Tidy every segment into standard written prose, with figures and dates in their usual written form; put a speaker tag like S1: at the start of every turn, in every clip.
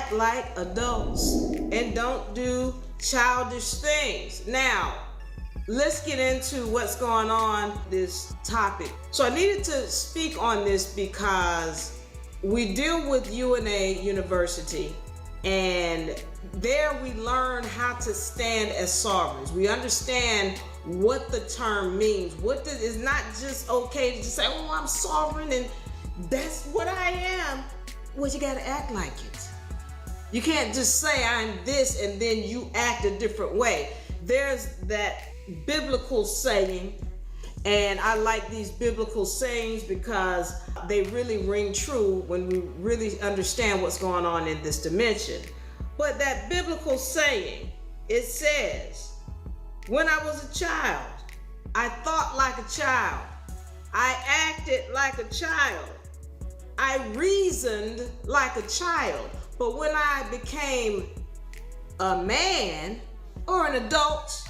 S1: act like adults and don't do childish things. Now, let's get into what's going on this topic. So I needed to speak on this because we deal with UNA University, and there we learn how to stand as sovereigns. We understand what the term means. It's not just okay to just say, oh, I'm sovereign and that's what I am. Well, you gotta act like it. You can't just say I'm this and then you act a different way. There's that biblical saying, and I like these biblical sayings because they really ring true when we really understand what's going on in this dimension. But that biblical saying, it says, when I was a child, I thought like a child. I acted like a child. I reasoned like a child. But when I became a man or an adult,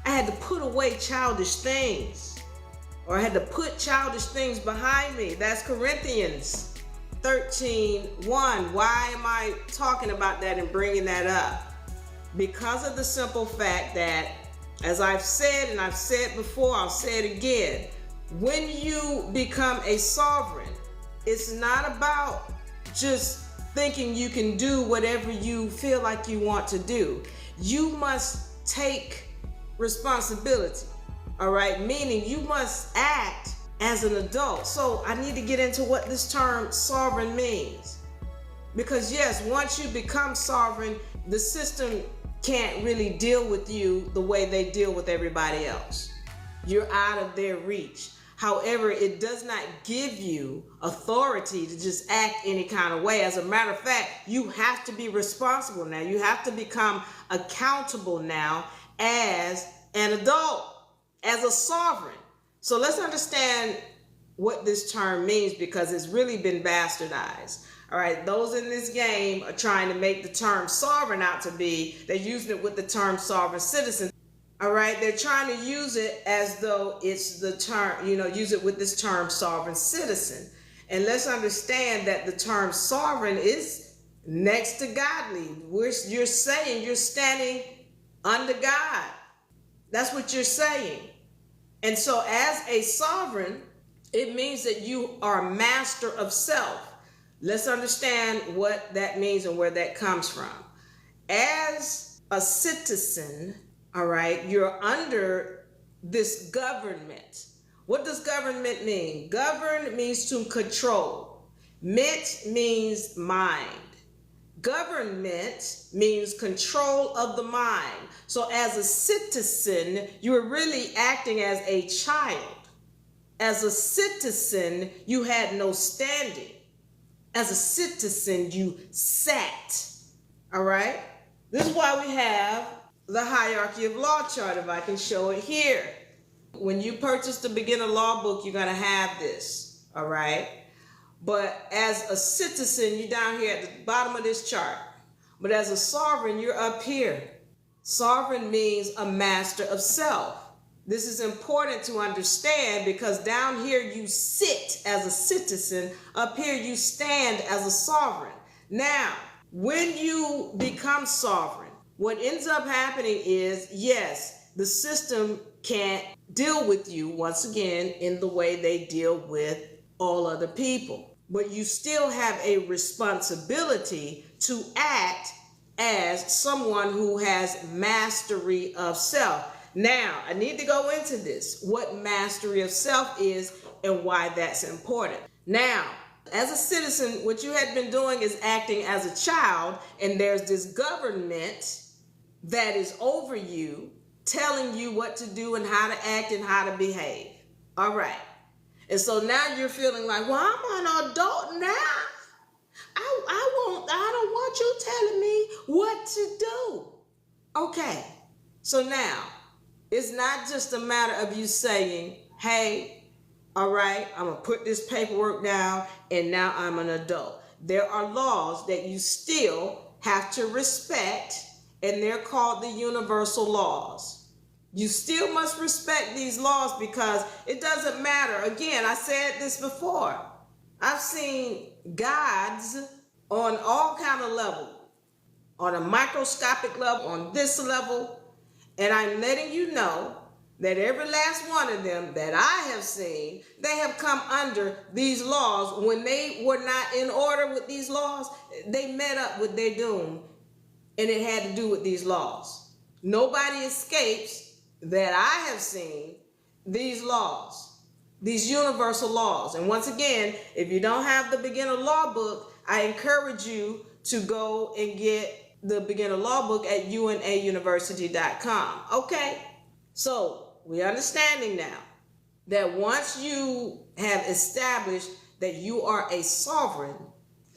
S1: I had to put away childish things, or I had to put childish things behind me. That's Corinthians 13:1. Why am I talking about that and bringing that up? Because of the simple fact that, as I've said and I've said before, I'll say it again, when you become a sovereign, it's not about just thinking you can do whatever you feel like you want to do. You must take responsibility, all right? Meaning you must act as an adult. So I need to get into what this term sovereign means. Because yes, once you become sovereign, the system can't really deal with you the way they deal with everybody else. You're out of their reach. However, it does not give you authority to just act any kind of way. As a matter of fact, you have to be responsible now. You have to become accountable now as an adult, as a sovereign. So let's understand what this term means, because it's really been bastardized. All right, those in this game are trying to make the term sovereign out to be, they're using it with the term sovereign citizen. All right, they're trying to use it as though it's the term, use it with this term sovereign citizen. And let's understand that the term sovereign is next to godly. You're saying you're standing under God. That's what you're saying. And so as a sovereign, it means that you are master of self. Let's understand what that means and where that comes from. As a citizen, all right, you're under this government. What does government mean? Govern means to control. Ment means mind. Government means control of the mind. So as a citizen, you're really acting as a child. As a citizen, you had no standing. As a citizen, you sat. All right? This is why we have the hierarchy of law chart, if I can show it here. When you purchase the beginner law book, you're going to have this, all right? But as a citizen, you're down here at the bottom of this chart. But as a sovereign, you're up here. Sovereign means a master of self. This is important to understand because down here you sit as a citizen. Up here you stand as a sovereign. Now, when you become sovereign, what ends up happening is, yes, the system can't deal with you once again in the way they deal with all other people. But you still have a responsibility to act as someone who has mastery of self. Now, I need to go into this, what mastery of self is and why that's important. Now, as a citizen, what you had been doing is acting as a child, and there's this government that is over you, telling you what to do and how to act and how to behave. All right. And so now you're feeling like, well, I'm an adult now. I don't want you telling me what to do. Okay. So now it's not just a matter of you saying, hey, all right, I'm going to put this paperwork down and now I'm an adult. There are laws that you still have to respect, and they're called the universal laws. You still must respect these laws because it doesn't matter. Again, I said this before. I've seen gods on all kind of levels. on a microscopic level, on this level, and I'm letting you know that every last one of them that I have seen, they have come under these laws. When they were not in order with these laws, they met up with their doom, and it had to do with these laws. Nobody escapes that I have seen these laws, these universal laws. And once again, if you don't have the beginner law book, I encourage you to go and get the beginner law book at unauniversity.com. Okay, so we're understanding now that once you have established that you are a sovereign,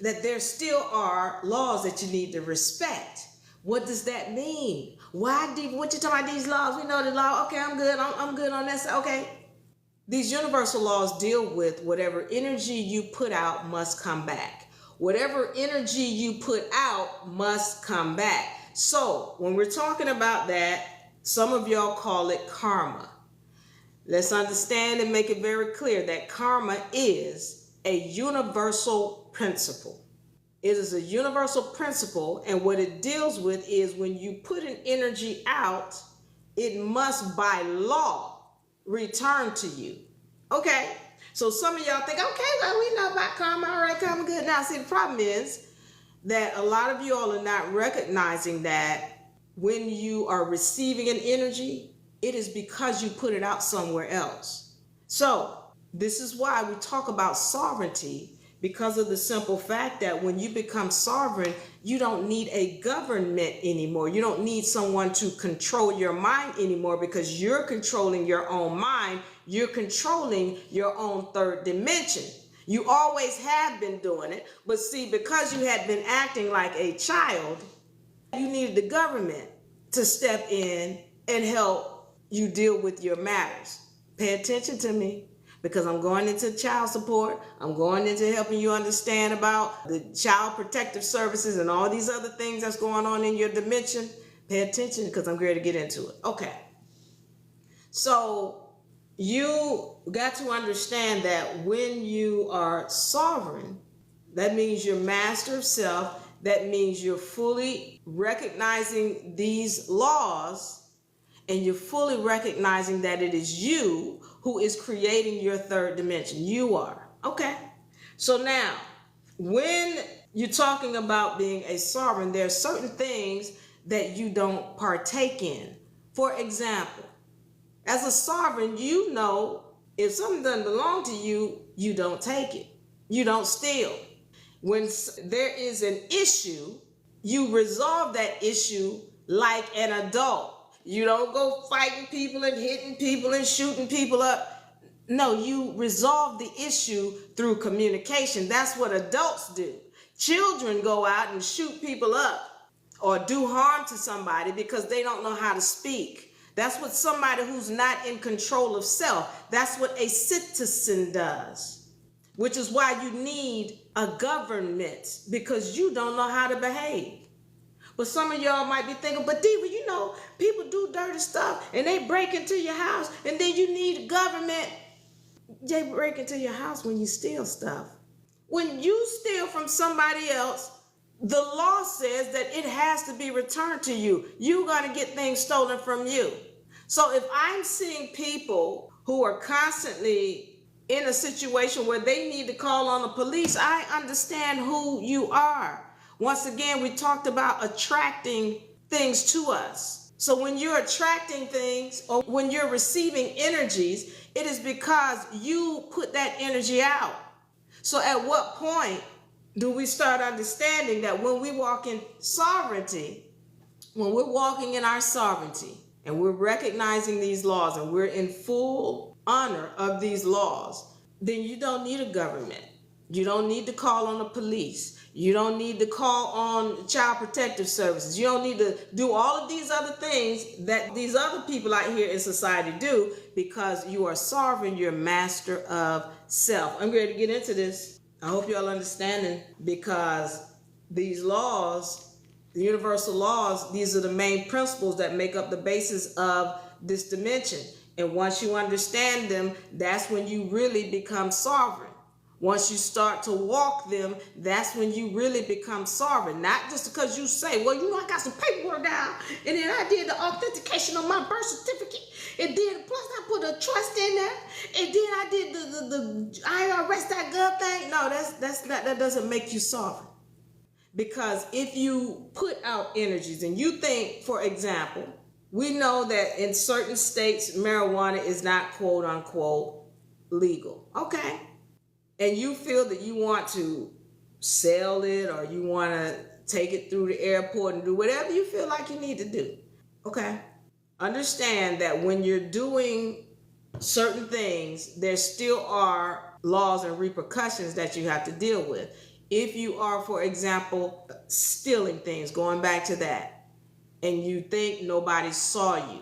S1: that there still are laws that you need to respect. What does that mean? What you talking about these laws? We know the law. Okay, I'm good. I'm good on that. Okay. These universal laws deal with whatever energy you put out must come back. Whatever energy you put out must come back. So when we're talking about that, some of y'all call it karma. Let's understand and make it very clear that karma is a universal principle. It is a universal principle, and what it deals with is when you put an energy out, it must by law return to you. Okay? So some of y'all think, okay, well, we know about karma. All right, karma good. Now, see, the problem is that a lot of you all are not recognizing that when you are receiving an energy, it is because you put it out somewhere else. So this is why we talk about sovereignty, because of the simple fact that when you become sovereign, you don't need a government anymore. You don't need someone to control your mind anymore, because you're controlling your own mind. You're controlling your own third dimension. You always have been doing it, but see, because you had been acting like a child, you needed the government to step in and help you deal with your matters. Pay attention to me, because I'm going into child support. I'm going into helping you understand about the child protective services and all these other things that's going on in your dimension. Pay attention, because I'm ready to get into it. Okay. So you got to understand that when you are sovereign, that means you're master of self. That means you're fully recognizing these laws, and you're fully recognizing that it is you who is creating your third dimension. You are. Okay. So now, when you're talking about being a sovereign, there are certain things that you don't partake in. For example, as a sovereign, you know if something doesn't belong to you, you don't take it. You don't steal. When there is an issue, you resolve that issue like an adult. You don't go fighting people and hitting people and shooting people up. No, you resolve the issue through communication. That's what adults do. Children go out and shoot people up or do harm to somebody because they don't know how to speak. That's what somebody who's not in control of self, that's what a citizen does, which is why you need a government, because you don't know how to behave. But some of y'all might be thinking, but Diva, you know, people do dirty stuff and they break into your house and then you need a government. They break into your house when you steal stuff. When you steal from somebody else, the law says that it has to be returned to you. You're going to get things stolen from you. So if I'm seeing people who are constantly in a situation where they need to call on the police, I understand who you are. Once again, we talked about attracting things to us. So when you're attracting things or when you're receiving energies, it is because you put that energy out. So at what point do we start understanding that when we walk in sovereignty, when we're walking in our sovereignty and we're recognizing these laws and we're in full honor of these laws, then you don't need a government. You don't need to call on the police. You don't need to call on child protective services. You don't need to do all of these other things that these other people out here in society do, because you are sovereign. You're master of self. I'm ready to get into this. I hope y'all understanding, because these laws, the universal laws, these are the main principles that make up the basis of this dimension. And once you understand them, that's when you really become sovereign. Once you start to walk them, that's when you really become sovereign. Not just because you say, well, you know, I got some paperwork down, and then I did the authentication on my birth certificate, and then plus I put a trust in there, and then I did the IRS.gov thing. No, that doesn't make you sovereign. Because if you put out energies and you think, for example, we know that in certain states, marijuana is not quote unquote legal. Okay. And you feel that you want to sell it or you want to take it through the airport and do whatever you feel like you need to do. Okay. Understand that when you're doing certain things, there still are laws and repercussions that you have to deal with. If you are, for example, stealing things, going back to that, and you think nobody saw you,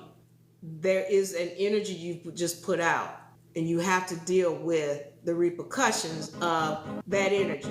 S1: there is an energy you just put out, and you have to deal with the repercussions of that energy.